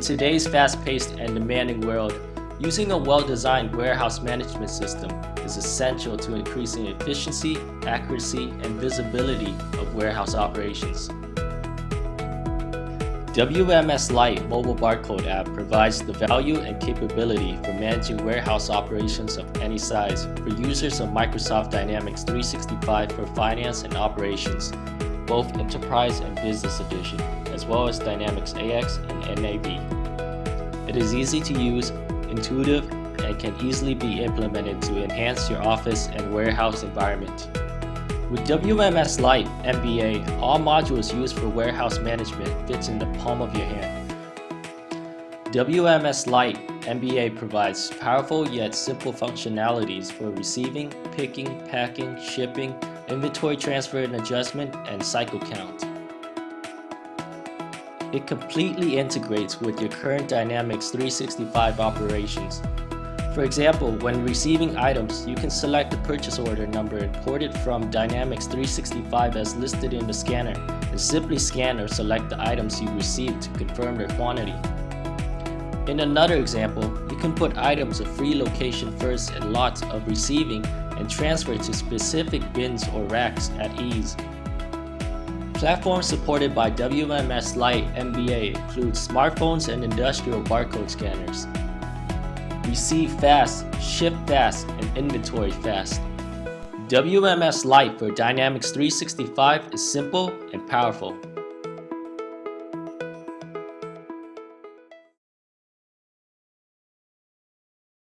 today's fast-paced and demanding world, using a well-designed warehouse management system is essential to increasing efficiency, accuracy, and visibility of warehouse operations. WMS Lite mobile barcode app provides the value and capability for managing warehouse operations of any size for users of Microsoft Dynamics 365 for finance and operations, both Enterprise and Business Edition, as well as Dynamics AX and NAV. It is easy to use, intuitive, and can easily be implemented to enhance your office and warehouse environment. With WMS Lite MBA, all modules used for warehouse management fits in the palm of your hand. WMS Lite MBA provides powerful yet simple functionalities for receiving, picking, packing, shipping, inventory transfer and adjustment, and cycle count. It completely integrates with your current Dynamics 365 operations. For example, when receiving items, you can select the purchase order number imported from Dynamics 365 as listed in the scanner and simply scan or select the items you received to confirm their quantity. In another example, you can put items of free location first and lots of receiving and transfer to specific bins or racks at ease. Platforms supported by WMS Lite MBA include smartphones and industrial barcode scanners. Receive fast, ship fast, and inventory fast. WMS Lite for Dynamics 365 is simple and powerful.